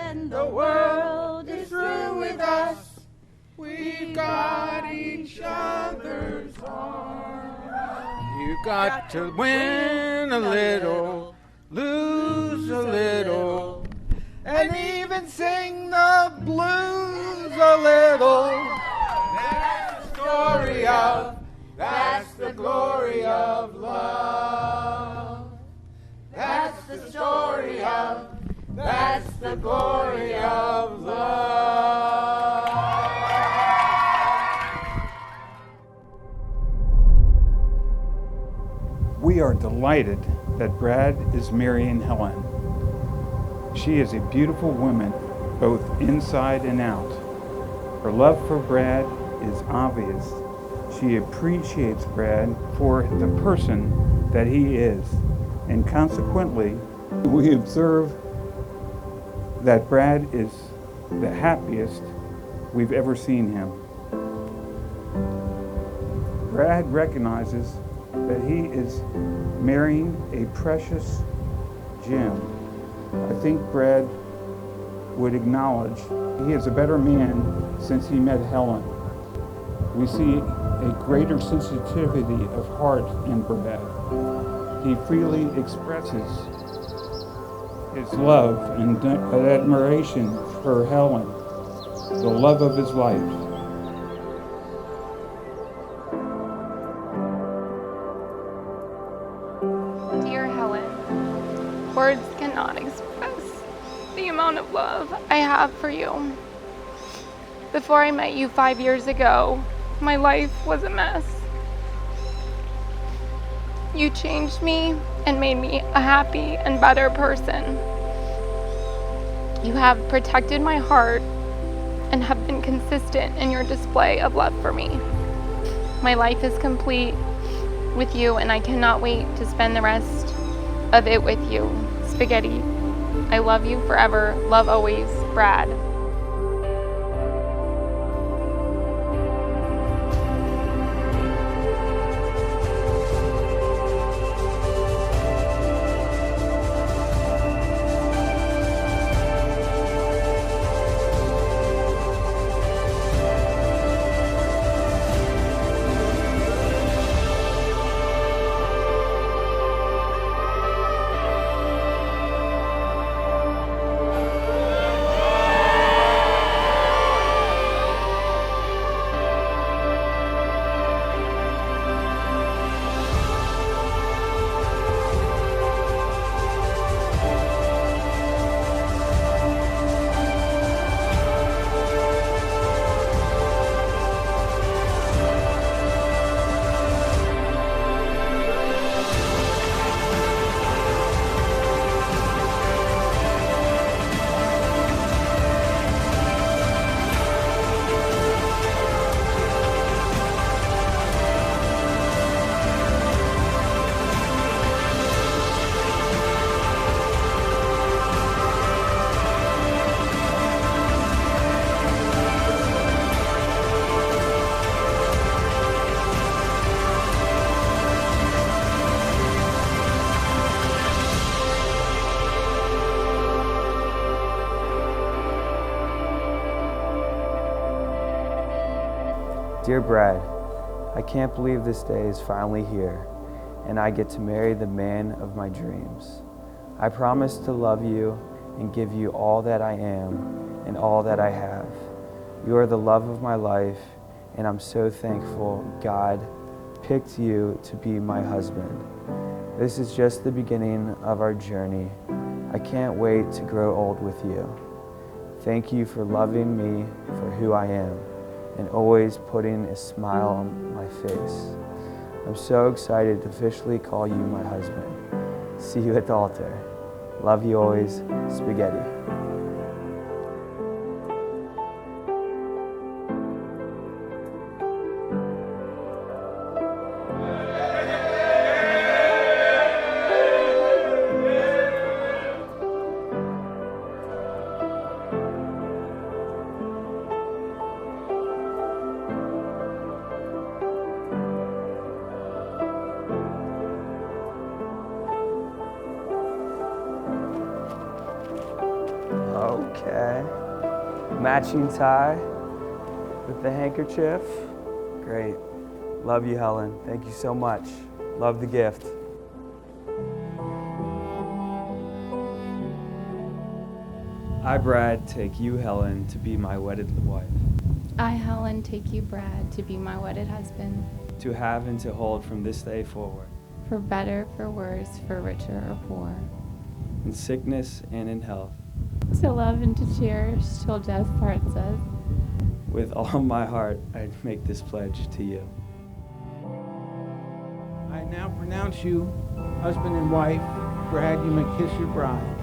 when the world is through with us, we got each other's arms. You got to win a little, lose a little, and even sing the blues a little. That's the story of, that's the glory of love. That's the story of, that's the glory of love. We are delighted that Brad is marrying Helen. She is a beautiful woman, both inside and out. Her love for Brad is obvious. She appreciates Brad for the person that he is, and consequently, we observe that Brad is the happiest we've ever seen him. Brad recognizes that he is marrying a precious gem. I think Brad would acknowledge he is a better man since he met Helen. We see a greater sensitivity of heart in Brad. He freely expresses his love and admiration for Helen, the love of his life. Dear Helen, words cannot express the amount of love I have for you. Before I met you 5 years ago, my life was a mess. You changed me and made me a happy and better person. You have protected my heart and have been consistent in your display of love for me. My life is complete with you, and I cannot wait to spend the rest of it with you. Spaghetti. I love you forever. Love always, Brad. Dear Brad, I can't believe this day is finally here, and I get to marry the man of my dreams. I promise to love you and give you all that I am and all that I have. You are the love of my life, and I'm so thankful God picked you to be my husband. This is just the beginning of our journey. I can't wait to grow old with you. Thank you for loving me for who I am and always putting a smile on my face. I'm so excited to officially call you my husband. See you at the altar. Love you always, Spaghetti. Okay. Matching tie with the handkerchief. Great. Love you, Helen. Thank you so much. Love the gift. I, Brad, take you, Helen, to be my wedded wife, I, Helen, take you, Brad, to be my wedded husband, to have and to hold from this day forward, for better, for worse, for richer or poor, in sickness and in health, to love and to cherish till death parts us. with all my heart I make this pledge to you. I now pronounce you husband and wife. Brad, you may kiss your bride.